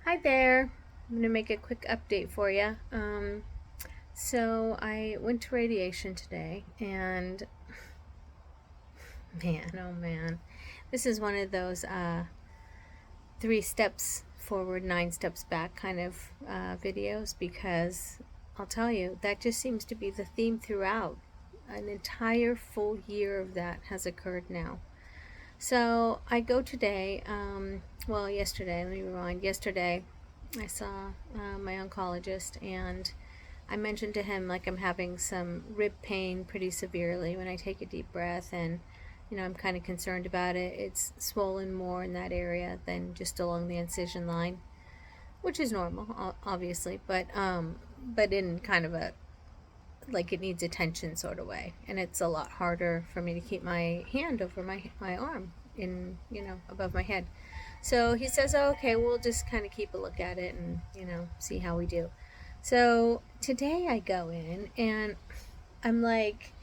Hi there. I'm going to make a quick update for you. So I went to radiation today, and man, oh man, this is one of those 3 steps forward, 9 steps back kind of videos because I'll tell you, that just seems to be the theme throughout. An entire full year of that has occurred now. So I go today, yesterday, let me rewind. Yesterday, I saw my oncologist, and I mentioned to him like I'm having some rib pain pretty severely when I take a deep breath, and I'm kind of concerned about it. It's swollen more in that area than just along the incision line, which is normal, obviously, but in kind of a like it needs attention sort of way, and it's a lot harder for me to keep my hand over my arm in above my head. So he says, oh, okay, we'll just kind of keep a look at it and see how we do. So today I go in and I'm like,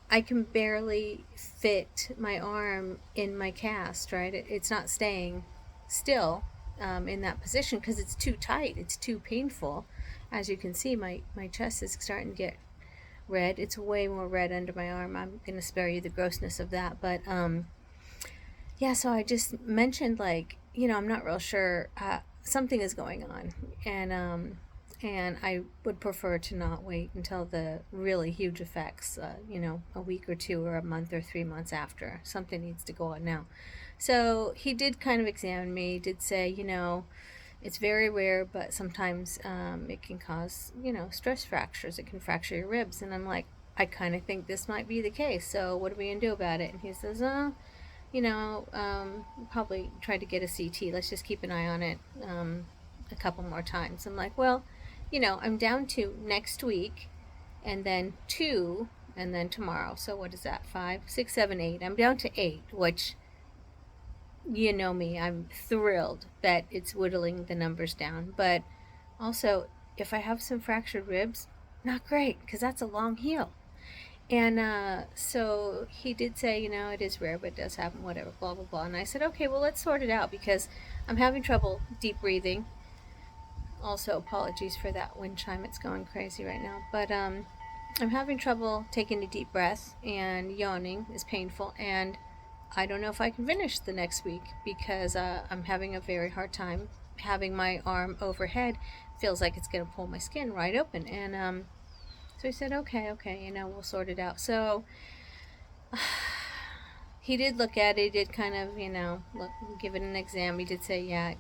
I can barely fit my arm in my cast, right? It's not staying still in that position because it's too tight, it's too painful. As you can see, my chest is starting to get red. It's way more red under my arm. I'm going to spare you the grossness of that. But yeah, so I just mentioned, like, I'm not real sure. Something is going on. And I would prefer to not wait until the really huge effects, a week or two or a month or 3 months after. Something needs to go on now. So he did kind of examine me, did say, it's very rare, but sometimes it can cause, stress fractures. It can fracture your ribs. And I'm like, I kind of think this might be the case. So what are we going to do about it? And he says, probably try to get a CT. Let's just keep an eye on it a couple more times. I'm like, well, I'm down to next week and then 2 and then tomorrow. So what is that? 5, 6, 7, 8. I'm down to 8, which you know me, I'm thrilled that it's whittling the numbers down. But also, if I have some fractured ribs, not great, because that's a long heal. And so he did say, it is rare, but it does happen, whatever, blah, blah, blah. And I said, okay, well, let's sort it out because I'm having trouble deep breathing. Also, apologies for that wind chime. It's going crazy right now. But I'm having trouble taking a deep breath, and yawning is painful. And I don't know if I can finish the next week because I'm having a very hard time having my arm overhead. Feels like it's going to pull my skin right open. And so he said, okay, we'll sort it out. So he did look at it. He did kind of, give it an exam. He did say, yeah,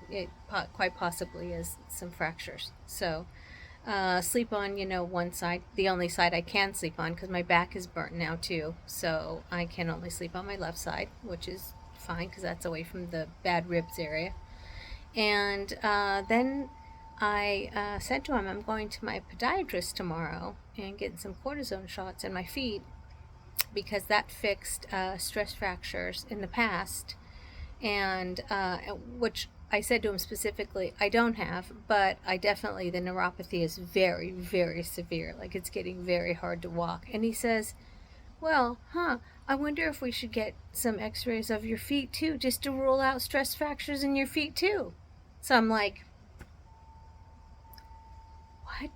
it quite possibly is some fractures. So sleep on, one side, the only side I can sleep on because my back is burnt now too. So I can only sleep on my left side, which is fine because that's away from the bad ribs area. And then I said to him, I'm going to my podiatrist tomorrow and getting some cortisone shots in my feet because that fixed stress fractures in the past, and which I said to him specifically, I don't have, but I definitely, the neuropathy is very, very severe. Like it's getting very hard to walk. And he says, well, I wonder if we should get some x-rays of your feet too, just to rule out stress fractures in your feet too. So I'm like, what?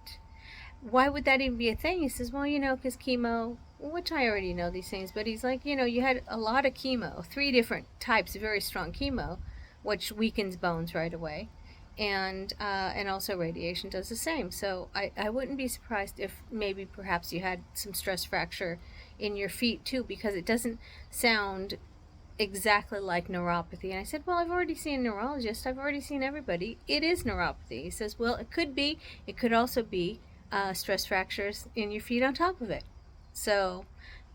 Why would that even be a thing? He says, well, because chemo, which I already know these things, but he's like, you had a lot of chemo, 3 different types of very strong chemo, which weakens bones right away. And also radiation does the same. So I wouldn't be surprised if maybe perhaps you had some stress fracture in your feet too, because it doesn't sound exactly like neuropathy. And I said, well, I've already seen a neurologist. I've already seen everybody. It is neuropathy. He says, well, it could be. It could also be stress fractures in your feet on top of it. So,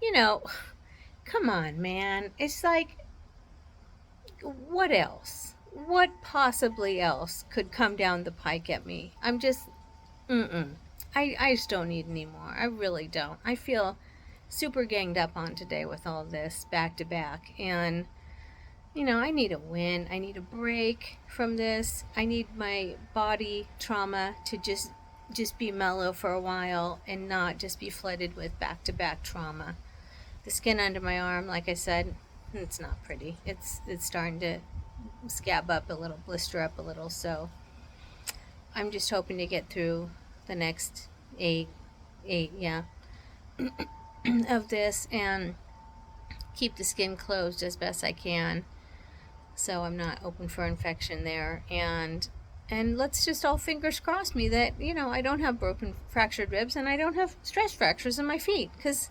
you know, come on, man. It's like, what else? What possibly else could come down the pike at me? I'm just, mm-mm. I just don't need any more. I really don't. I feel super ganged up on today with all this back to back. And, I need a win. I need a break from this. I need my body trauma to just be mellow for a while and not just be flooded with back to back trauma. The skin under my arm, like I said, it's not pretty. It's starting to scab up a little, blister up a little. So I'm just hoping to get through the next eight, yeah, of this and keep the skin closed as best I can, so I'm not open for infection there. And let's just all fingers crossed me that, I don't have broken fractured ribs and I don't have stress fractures in my feet, because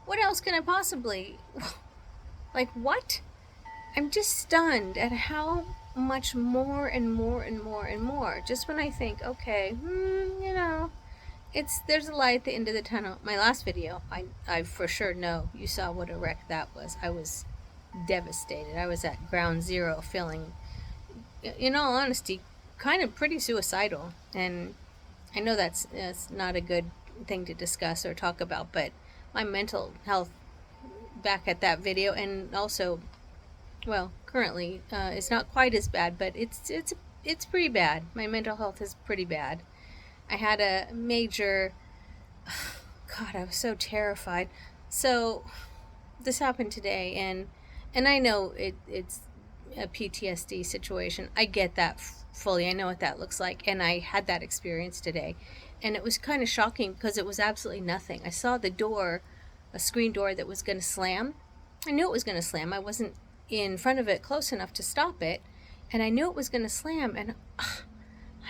what else can I possibly, like, what? I'm just stunned at how much more and more and more and more, just when I think, okay, there's a light at the end of the tunnel. My last video, I for sure know you saw what a wreck that was. I was devastated. I was at ground zero, feeling, in all honesty, kind of pretty suicidal. And I know that's not a good thing to discuss or talk about, but my mental health back at that video, and also, well, currently, it's not quite as bad, but it's pretty bad. My mental health is pretty bad. I had a major, God, I was so terrified. So this happened today, and I know it's a PTSD situation. I get that fully. I know what that looks like, and I had that experience today, and it was kind of shocking because it was absolutely nothing. I saw the door, a screen door that was going to slam. I knew it was going to slam. I wasn't in front of it close enough to stop it, and I knew it was going to slam, and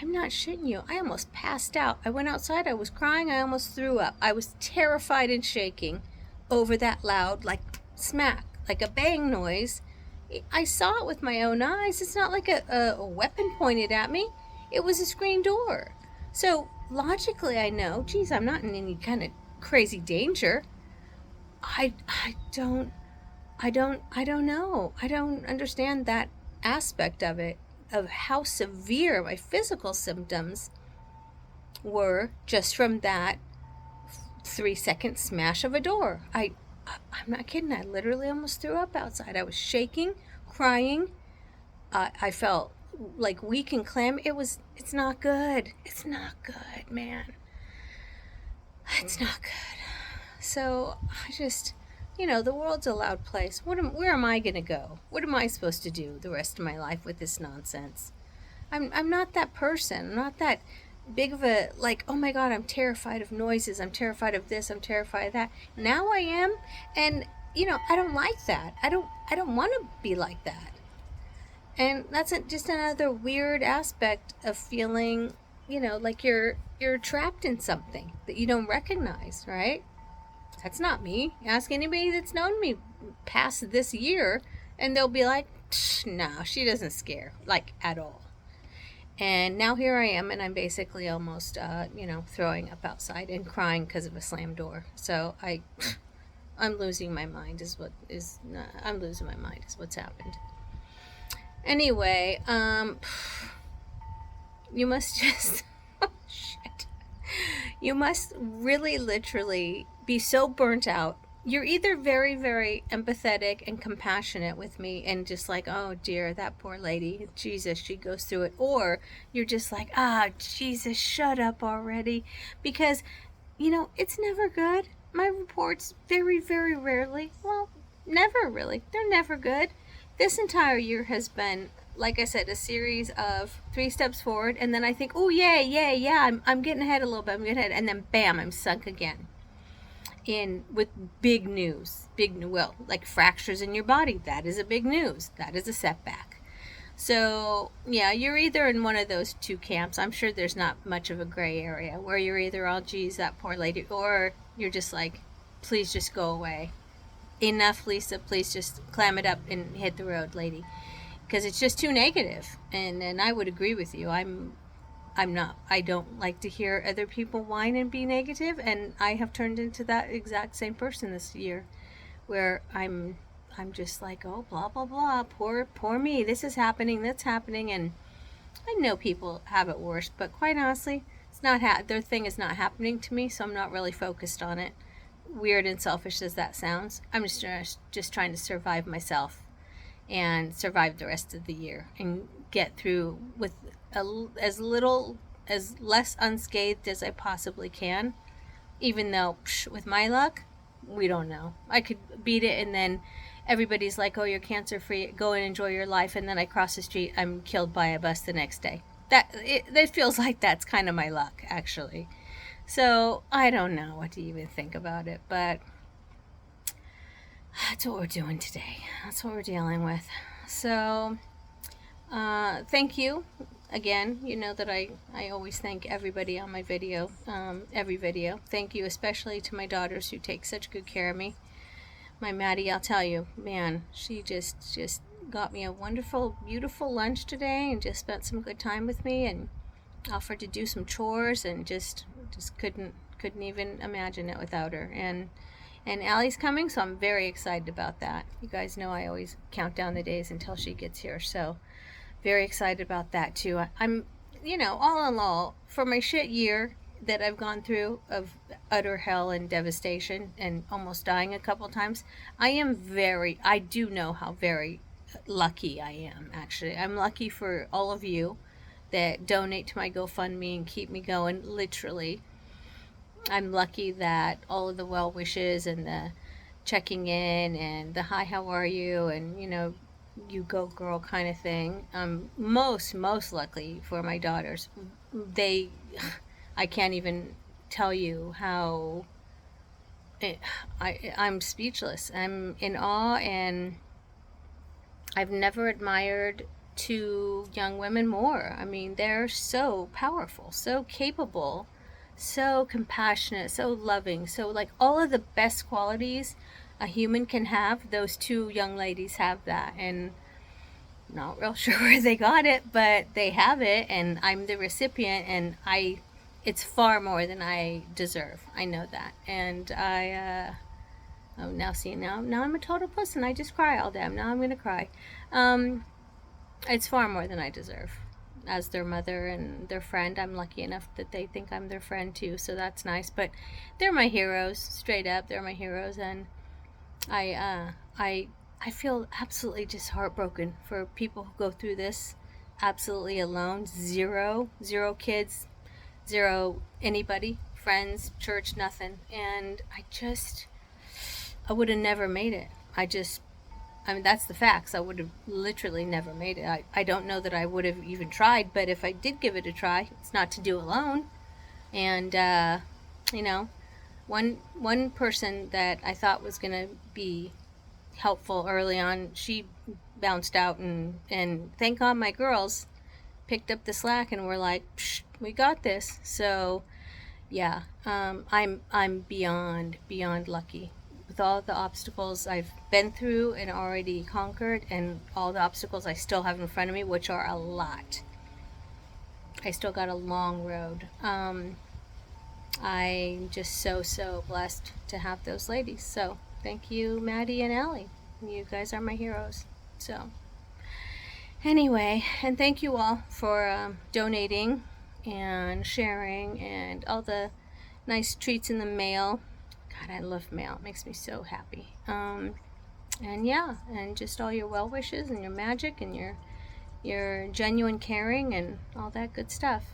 I'm not shitting you, I almost passed out. I went outside, I was crying, I almost threw up. I was terrified and shaking over that loud, like, smack, like a bang noise. I saw it with my own eyes. It's not like a weapon pointed at me. It was a screen door. So logically I know, geez, I'm not in any kind of crazy danger. I don't know. I don't understand that aspect of it, of how severe my physical symptoms were just from that 3-second smash of a door. I'm not kidding. I literally almost threw up outside. I was shaking, crying. I felt like weak and clammy. It's not good. It's not good, man. It's not good. So I just, the world's a loud place. Where am I going to go? What am I supposed to do the rest of my life with this nonsense? I'm not that person. I'm not that big of a, like, oh my God, I'm terrified of noises. I'm terrified of this. I'm terrified of that. Now I am. And, I don't like that. I don't want to be like that. And that's just another weird aspect of feeling, like you're trapped in something that you don't recognize, right? That's not me. Ask anybody that's known me past this year, and they'll be like, no, she doesn't scare, like, at all. And now here I am, and I'm basically almost, throwing up outside and crying because of a slammed door. So I'm losing my mind I'm losing my mind is what's happened. Anyway, you must just, oh shit. You must really literally be so burnt out. You're either very, very empathetic and compassionate with me and just like, oh dear, that poor lady, Jesus, she goes through it. Or you're just like, Jesus, shut up already. Because, it's never good. My reports very, very rarely, well, never really. They're never good. This entire year has been, like I said, a series of 3 steps forward, and then I think, oh, yeah, I'm getting ahead a little bit, and then bam, I'm sunk again. With big news, like fractures in your body. That is a big news. That is a setback. So yeah, you're either in one of those two camps. I'm sure there's not much of a gray area where you're either, oh geez, that poor lady, or you're just like, please just go away. Enough, Lisa, please just clam it up and hit the road, lady, because it's just too negative. And I would agree with you. I don't like to hear other people whine and be negative, and I have turned into that exact same person this year, where I'm just like, oh, blah, blah, blah, poor me, this is happening, that's happening, and I know people have it worse, but quite honestly, it's not their thing is not happening to me, so I'm not really focused on it. Weird and selfish as that sounds, I'm just trying to survive myself and survive the rest of the year and get through with as less unscathed as I possibly can, even though with my luck, we don't know. I could beat it, and then everybody's like, oh, you're cancer free, go and enjoy your life, and then I cross the street, I'm killed by a bus the next day. It feels like that's kind of my luck, actually. So I don't know what to even think about it, but that's what we're doing today. That's what we're dealing with. So thank you again. You know that I always thank everybody on my video, every video. Thank you especially to my daughters who take such good care of me. My Maddie, I'll tell you, man, she just got me a wonderful, beautiful lunch today and just spent some good time with me and offered to do some chores, and just couldn't even imagine it without her. And Allie's coming, so I'm very excited about that. You guys know I always count down the days until she gets here, so very excited about that too. I'm, all in all, for my shit year that I've gone through of utter hell and devastation and almost dying a couple times, I do know how very lucky I am, actually. I'm lucky for all of you that donate to my GoFundMe and keep me going, literally. I'm lucky that all of the well wishes and the checking in and the hi, how are you, and you go girl kind of thing. Most lucky for my daughters. I can't even tell you how I'm speechless. I'm in awe, and I've never admired two young women more. I mean, they're so powerful, so capable, so compassionate, so loving, so like all of the best qualities a human can have. Those two young ladies have that, and not real sure where they got it, but they have it, and I'm the recipient, and it's far more than I deserve. I know that, and now I'm a total puss, and I just cry all day. Now I'm gonna cry. It's far more than I deserve. As their mother and their friend, I'm lucky enough that they think I'm their friend too, so that's nice. But they're my heroes, straight up. They're my heroes, and I feel absolutely just heartbroken for people who go through this absolutely alone. Zero kids, zero anybody, friends, church, nothing. And I would have never made it. I mean, that's the facts. I would have literally never made it. I don't know that I would have even tried, but if I did give it a try, it's not to do alone. And, one person that I thought was going to be helpful early on, she bounced out, and thank God my girls picked up the slack and were like, psh, we got this. So, yeah, I'm beyond lucky. With all the obstacles I've been through and already conquered, and all the obstacles I still have in front of me, which are a lot. I still got a long road. I'm just so blessed to have those ladies. So thank you, Maddie and Allie. You guys are my heroes. So anyway, and thank you all for donating and sharing and all the nice treats in the mail. God, I love mail. It makes me so happy. And yeah, and just all your well wishes and your magic and your genuine caring and all that good stuff.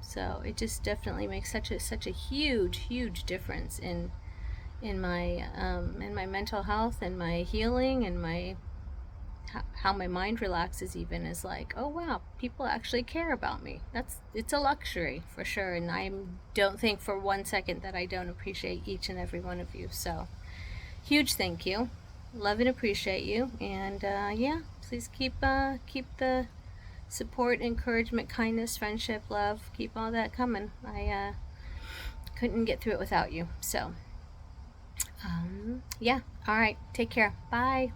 So it just definitely makes such a huge difference in my mental health and my healing and how my mind relaxes. Even is like, oh wow, people actually care about me. It's a luxury for sure, and I don't think for 1 second that I don't appreciate each and every one of you. So huge thank you, love and appreciate you, and yeah, please keep the support, encouragement, kindness, friendship, love, keep all that coming. I couldn't get through it without you. So yeah, all right, take care, bye.